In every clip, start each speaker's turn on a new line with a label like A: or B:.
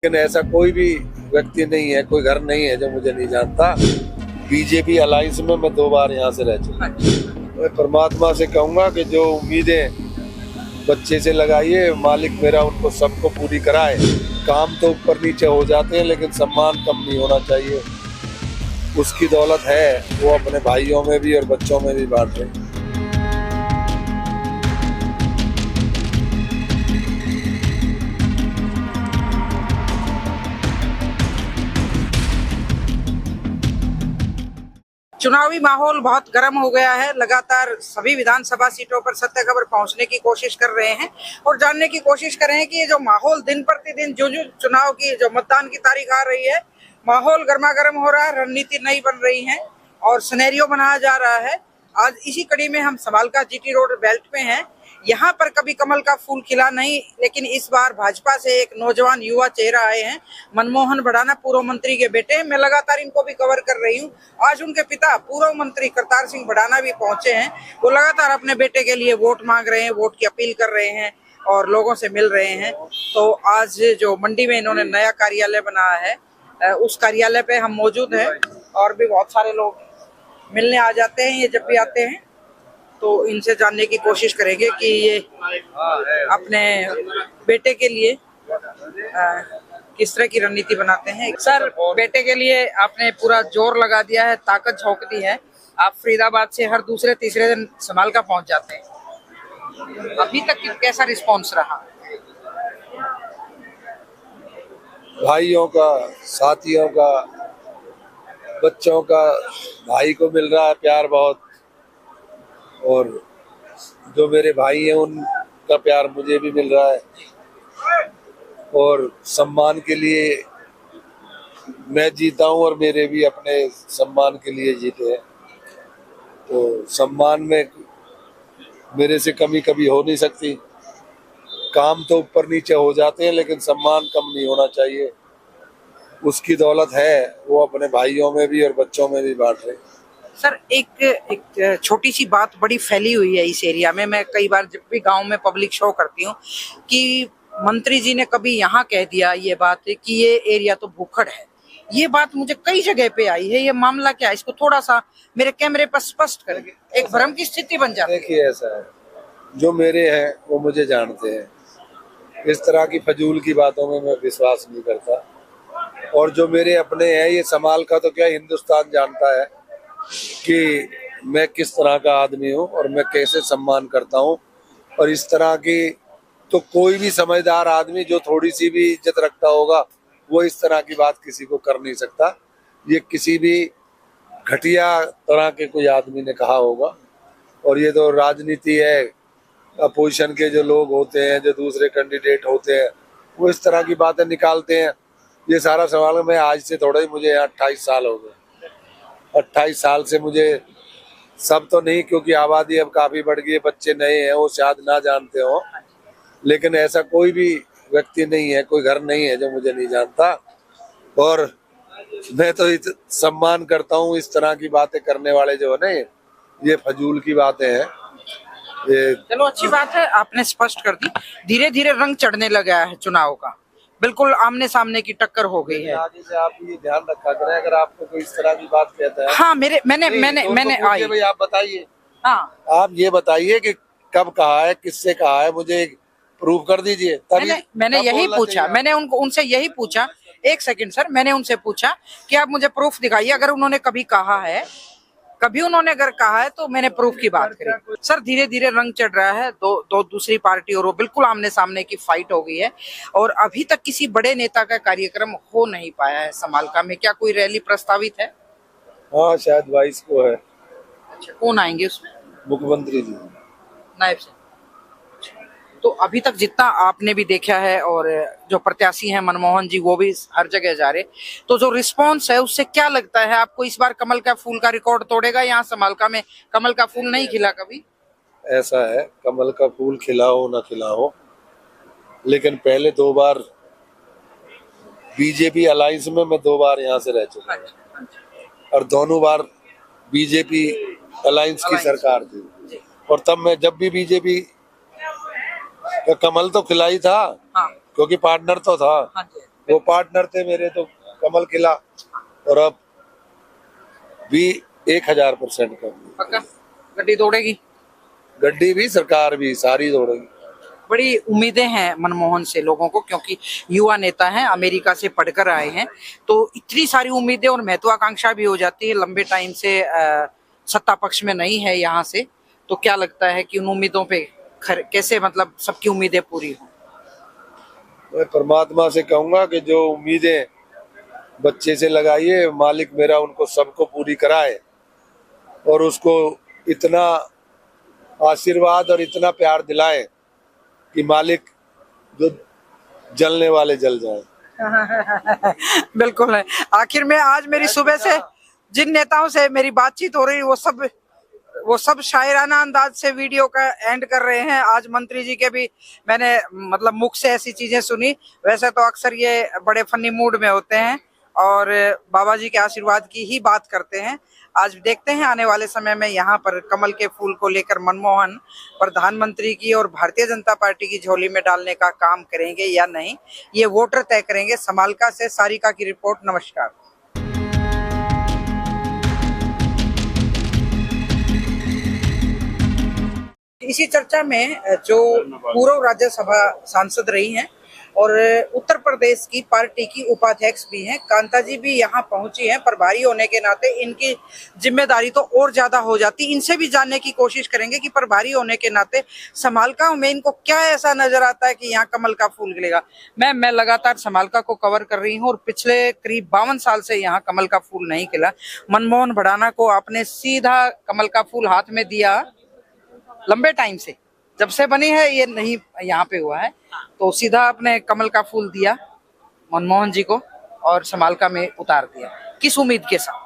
A: लेकिन ऐसा कोई भी व्यक्ति नहीं है, कोई घर नहीं है जो मुझे नहीं जानता। बीजेपी अलायंस में मैं 2 बार यहाँ से रह चुका। मैं परमात्मा से कहूंगा कि जो उम्मीदें बच्चे से लगाइए, मालिक मेरा उनको सबको पूरी कराए। काम तो ऊपर नीचे हो जाते हैं, लेकिन सम्मान कम नहीं होना चाहिए। उसकी दौलत है, वो अपने भाइयों में भी और बच्चों में भी बांट रहे हैं।
B: चुनावी माहौल बहुत गर्म हो गया है। लगातार सभी विधानसभा सीटों पर सत्य खबर पहुंचने की कोशिश कर रहे हैं और जानने की कोशिश कर रहे हैं कि ये जो माहौल दिन प्रतिदिन जो चुनाव की जो मतदान की तारीख आ रही है, माहौल गर्मा गर्म हो रहा है, रणनीति नई बन रही है और सिनेरियो बनाया जा रहा है। आज इसी कड़ी में हम समालका जीटी रोड बेल्ट पे हैं। यहाँ पर कभी कमल का फूल खिला नहीं, लेकिन इस बार भाजपा से एक नौजवान युवा चेहरा आए हैं, मनमोहन भड़ाना, पूर्व मंत्री के बेटे। मैं लगातार इनको भी कवर कर रही हूँ। आज उनके पिता पूर्व मंत्री करतार सिंह भड़ाना भी पहुंचे हैं। वो लगातार अपने बेटे के लिए वोट मांग रहे हैं, वोट की अपील कर रहे हैं और लोगों से मिल रहे हैं। तो आज जो मंडी में इन्होंने नया कार्यालय बनाया है, उस कार्यालय पे हम मौजूद हैं और भी बहुत सारे लोग मिलने आ जाते हैं। ये जब भी आते हैं तो इनसे जानने की कोशिश करेंगे कि ये अपने बेटे के लिए किस तरह की रणनीति बनाते हैं। सर, बेटे के लिए आपने पूरा जोर लगा दिया है, ताकत झोंक दी है। आप फरीदाबाद से हर दूसरे तीसरे दिन समालका पहुंच जाते हैं। अभी तक कैसा रिस्पॉन्स रहा?
A: भाइयों का, साथियों का, बच्चों का, भाई को मिल रहा है प्यार बहुत, और जो मेरे भाई हैं उनका प्यार मुझे भी मिल रहा है। और सम्मान के लिए मैं जीता हूँ और मेरे भी अपने सम्मान के लिए जीते हैं। तो सम्मान में मेरे से कमी कभी हो नहीं सकती। काम तो ऊपर नीचे हो जाते हैं, लेकिन सम्मान कम नहीं होना चाहिए। उसकी दौलत है, वो अपने भाइयों में भी और बच्चों में भी बांट रहे हैं।
B: सर, एक छोटी सी बात बड़ी फैली हुई है इस एरिया में। मैं कई बार जब भी गांव में पब्लिक शो करती हूँ कि मंत्री जी ने कभी यहाँ कह दिया ये बात कि ये एरिया तो भूखड़ है। ये बात मुझे कई जगह पे आई है। ये मामला क्या है? इसको थोड़ा सा मेरे कैमरे पर स्पष्ट करेंगे। एक भ्रम की स्थिति बन जाती है।
A: देखिए, ऐसा है, जो मेरे हैं वो मुझे जानते हैं। इस तरह की फजूल की बातों में मैं विश्वास नहीं करता। और जो मेरे अपने हैं, ये समालका तो क्या, हिंदुस्तान जानता है कि मैं किस तरह का आदमी हूँ और मैं कैसे सम्मान करता हूँ। और इस तरह की तो कोई भी समझदार आदमी जो थोड़ी सी भी इज्जत रखता होगा, वो इस तरह की बात किसी को कर नहीं सकता। ये किसी भी घटिया तरह के कोई आदमी ने कहा होगा। और ये तो राजनीति है। अपोजिशन के जो लोग होते हैं, जो दूसरे कैंडिडेट होते हैं, वो इस तरह की बातें निकालते हैं। ये सारा सवाल, मैं आज से थोड़ा ही, मुझे 28 साल हो गए। 28 साल से मुझे सब तो नहीं, क्योंकि आबादी अब काफी बढ़ गई है, बच्चे नए हैं, वो शायद ना जानते हो, लेकिन ऐसा कोई भी व्यक्ति नहीं है, कोई घर नहीं है जो मुझे नहीं जानता। और मैं तो सम्मान करता हूँ इस तरह की बातें करने वाले जो है ना, ये फजूल की बातें हैं। ये
B: चलो, अच्छी बात है, आपने स्पष्ट कर दी। धीरे धीरे रंग चढ़ने लगा है चुनाव का, बिल्कुल आमने सामने की टक्कर हो गई है।
A: आगे से आप ये ध्यान रखा करें, अगर आपको कोई इस तरह की बात कहता है।
B: हाँ, मैंने
A: भाई आप बताइए।
B: हाँ,
A: आप ये बताइए कि कब कहा है, किससे कहा है, मुझे प्रूव कर दीजिए।
B: मैंने यही पूछा, मैंने उनसे यही पूछा। एक सेकंड सर, मैंने उनसे पूछा कि आप मुझे प्रूफ दिखाइए। अगर उन्होंने कभी कहा है, अगर कहा है तो मैंने प्रूफ की बात करी। सर, धीरे धीरे रंग चढ़ रहा है। दो दूसरी पार्टी और वो बिल्कुल आमने सामने की फाइट हो गई है और अभी तक किसी बड़े नेता का कार्यक्रम हो नहीं पाया है समालका में। क्या कोई रैली प्रस्तावित है?
A: हाँ, शायद 22 को है।
B: अच्छा, कौन आएंगे उसमें?
A: मुख्यमंत्री जी,
B: नायब से। तो अभी तक जितना आपने भी देखा है और जो प्रत्याशी हैं मनमोहन जी, वो भी हर जगह जा रहे, तो जो रिस्पांस है उससे क्या लगता है आपको? इस बार कमल का फूल का रिकॉर्ड तोड़ेगा? यहाँ समालका में कमल का फूल नहीं खिला कभी।
A: ऐसा है, कमल का फूल खिला हो ना खिला हो, लेकिन पहले 2 बार बीजेपी अलायंस में मैं 2 बार यहाँ से रह चुका और दोनों बार बीजेपी अलायंस की सरकार थी। और तब मैं जब भी बीजेपी का कमल तो खिला ही था,
B: हाँ,
A: क्योंकि पार्टनर तो था।
B: हाँ जी।
A: वो पार्टनर थे मेरे, तो कमल खिला, और अब भी 1000% कर दी।
B: पक्का गड्डी दौड़ेगी?
A: गड्डी भी, सरकार भी, सारी दौड़ेगी।
B: बड़ी उम्मीदें हैं मनमोहन से लोगों को, क्योंकि युवा नेता हैं, अमेरिका से पढ़कर आए हैं, तो इतनी सारी उम्मीदें और महत्वाकांक्षा भी हो जाती है। लंबे टाइम से सत्ता पक्ष में नहीं है यहाँ से, तो क्या लगता है कि उन उम्मीदों पे कैसे मतलब सबकी उम्मीदें पूरी हों?
A: मैं परमात्मा से कहूंगा कि जो उम्मीदें बच्चे से लगाइए, मालिक मेरा उनको सबको पूरी कराए, और उसको इतना आशीर्वाद और इतना प्यार दिलाए कि मालिक जो जलने वाले जल जाए।
B: बिल्कुल है। आखिर में आज मेरी सुबह से जिन नेताओं से मेरी बातचीत हो रही है वो सब शायराना अंदाज से वीडियो का एंड कर रहे हैं। आज मंत्री जी के भी मैंने मतलब मुख से ऐसी चीजें सुनी। वैसे तो अक्सर ये बड़े फनी मूड में होते हैं और बाबा जी के आशीर्वाद की ही बात करते हैं। आज देखते हैं आने वाले समय में यहाँ पर कमल के फूल को लेकर मनमोहन प्रधानमंत्री की और भारतीय जनता पार्टी की झोली में डालने का काम करेंगे या नहीं, ये वोटर तय करेंगे। समालका से सारिका की रिपोर्ट। नमस्कार। इसी चर्चा में जो पूर्व राज्यसभा सांसद रही हैं और उत्तर प्रदेश की पार्टी की उपाध्यक्ष भी हैं, कांता जी भी यहाँ पहुंची हैं। प्रभारी होने के नाते इनकी जिम्मेदारी तो और ज्यादा हो जाती। इनसे भी जानने की कोशिश करेंगे कि प्रभारी होने के नाते समालका में इनको क्या ऐसा नजर आता है कि यहाँ कमल का फूल खिलेगा। मैं लगातार समालका को कवर कर रही हूँ और पिछले करीब 52 साल से यहाँ कमल का फूल नहीं खिला। मनमोहन भड़ाना को आपने सीधा कमल का फूल हाथ में दिया, लंबे टाइम से जब से बनी है ये नहीं यहाँ पे हुआ है, तो सीधा आपने कमल का फूल दिया मनमोहन जी को और समालका में उतार दिया। किस उम्मीद के साथ?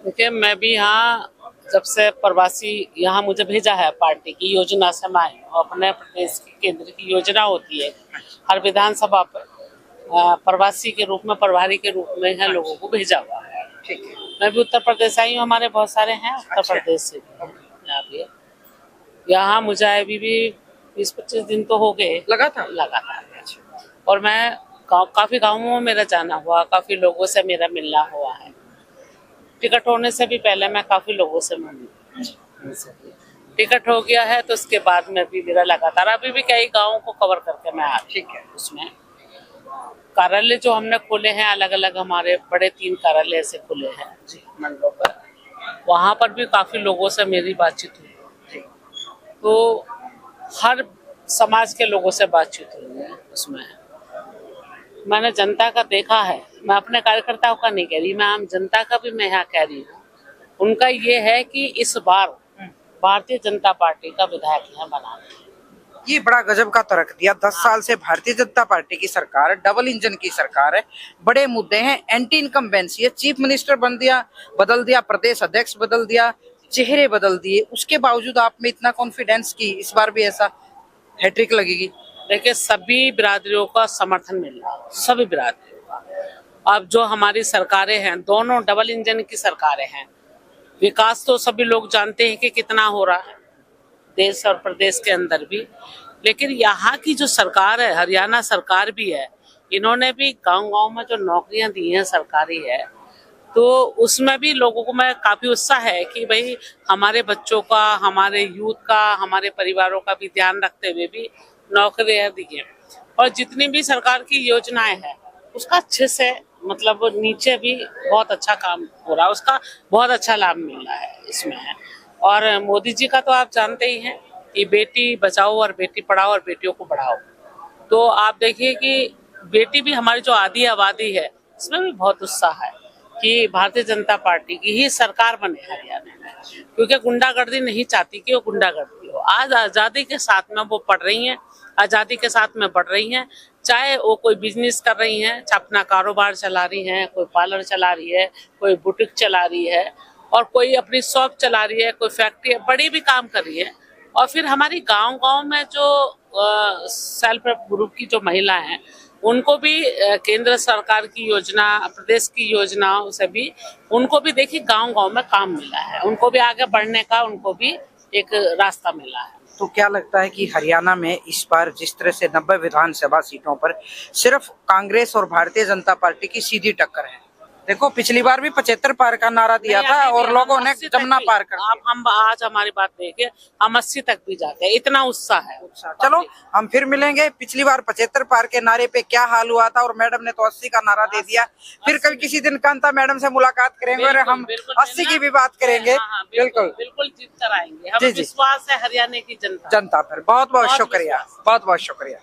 C: देखिए, मैं भी यहाँ जब से प्रवासी यहाँ मुझे भेजा है पार्टी की योजना से, मैं और अपने प्रदेश की केंद्र की योजना होती है हर विधानसभा पर प्रवासी के रूप में, प्रभारी के रूप में है लोगों को भेजा हुआ है।
B: ठीक है।
C: मैं भी उत्तर प्रदेश आई हूँ, हमारे बहुत सारे हैं उत्तर प्रदेश से यहाँ मुझे अभी भी 20-25 दिन तो हो गए लगातार। और मैं काफी गाँवों में मेरा जाना हुआ, काफी लोगों से मेरा मिलना हुआ है। टिकट होने से भी पहले मैं काफी लोगों से मिली, टिकट हो गया है तो उसके बाद में भी मेरा लगातार, अभी भी कई गाँवों को कवर करके मैं आ। ठीक है। उसमें कार्यालय जो हमने खोले हैं अलग अलग, हमारे बड़े 3 कार्यालय ऐसे खुले हैं मंडलों पर, वहाँ पर भी काफी लोगों से मेरी बातचीत हुई। तो हर समाज के लोगों से बातचीत हुई है। उसमें मैंने जनता का देखा है, मैं अपने कार्यकर्ताओं का नहीं कह रही, मैं आम जनता का भी मैं यहाँ कह रही हूँ। उनका ये है कि इस बार भारतीय जनता पार्टी का विधायक यहाँ बनाना।
B: ये बड़ा गजब का तर्क दिया। 10 साल से भारतीय जनता पार्टी की सरकार है, डबल इंजन की सरकार है, बड़े मुद्दे हैं, एंटी इनकम्बेंसी है, चीफ मिनिस्टर बदल दिया, प्रदेश अध्यक्ष बदल दिया, चेहरे बदल दिए, उसके बावजूद आप में इतना कॉन्फिडेंस की इस बार भी ऐसा हैट्रिक लगेगी?
C: देखिए, सभी बिरादरियों का समर्थन मिल रहा है, सभी बिरादरियों का। अब जो हमारी सरकारें हैं, दोनों डबल इंजन की सरकारें हैं। विकास तो सभी लोग जानते हैं कि कितना हो रहा है देश और प्रदेश के अंदर भी, लेकिन यहाँ की जो सरकार है, हरियाणा सरकार भी है, इन्होंने भी गांव-गांव में जो नौकरियां दी हैं सरकारी है, तो उसमें भी लोगों को मैं काफी उत्साह है कि भाई हमारे बच्चों का, हमारे यूथ का, हमारे परिवारों का भी ध्यान रखते हुए भी नौकरियां दी हैं। और जितनी भी सरकार की योजनाएं हैं उसका अच्छे से मतलब नीचे भी बहुत अच्छा काम हो रहा है, उसका बहुत अच्छा लाभ मिल रहा है इसमें है। और मोदी जी का तो आप जानते ही हैं कि बेटी बचाओ और बेटी पढ़ाओ और बेटियों को बढ़ाओ। तो आप देखिए कि बेटी भी हमारी जो आधी आबादी है इसमें भी बहुत उत्साह है कि भारतीय जनता पार्टी की ही सरकार बने हरियाणा में, क्योंकि गुंडागर्दी नहीं चाहती कि वो गुंडागर्दी हो। आज आज़ादी के साथ में वो पढ़ रही हैं, आज़ादी के साथ में बढ़ रही हैं, चाहे वो कोई बिजनेस कर रही हैं, अपना कारोबार चला रही हैं, कोई पार्लर चला रही है, कोई बुटीक चला रही है, और कोई अपनी शॉप चला रही है, कोई फैक्ट्री, बड़ी भी काम कर रही है। और फिर हमारी गांव-गांव में जो सेल्फ हेल्प ग्रुप की जो महिलाएं हैं, उनको भी केंद्र सरकार की योजना, प्रदेश की योजनाओं से भी उनको भी देखिए गांव-गांव में काम मिला है, उनको भी आगे बढ़ने का उनको भी एक रास्ता मिला है।
B: तो क्या लगता है कि हरियाणा में इस बार जिस तरह से 90 विधानसभा सीटों पर सिर्फ कांग्रेस और भारतीय जनता पार्टी की सीधी टक्कर है? देखो पिछली बार भी 75 पार का नारा दिया
C: नहीं,
B: था
C: अभी भी
B: और
C: हम
B: लोगों ने
C: 80 तक
B: जमुना
C: भी-
B: पार कर
C: आप हम आज हमारी बात देखिए, हम 80 तक भी जाते हैं, इतना उत्साह है।
B: दिया। चलो हम फिर मिलेंगे। पिछली बार 75 पार के नारे पे क्या हाल हुआ था और मैडम ने तो 80 का नारा दे दिया। फिर कल किसी दिन कांता मैडम से मुलाकात करेंगे और
C: बिल्कुल,
B: हम
C: बिल्कुल,
B: 80 की भी बात करेंगे।
C: हाँ, हाँ,
B: बिल्कुल
C: बिल्कुल जीत कर आएंगे,
B: जी,
C: हमें
B: जी।
C: विश्वास है हरियाणा की जनता।
B: जनता पर बहुत बहुत
C: बहुत
B: शुक्रिया,
C: विश्वास।
B: बहुत बहुत शुक्रिया।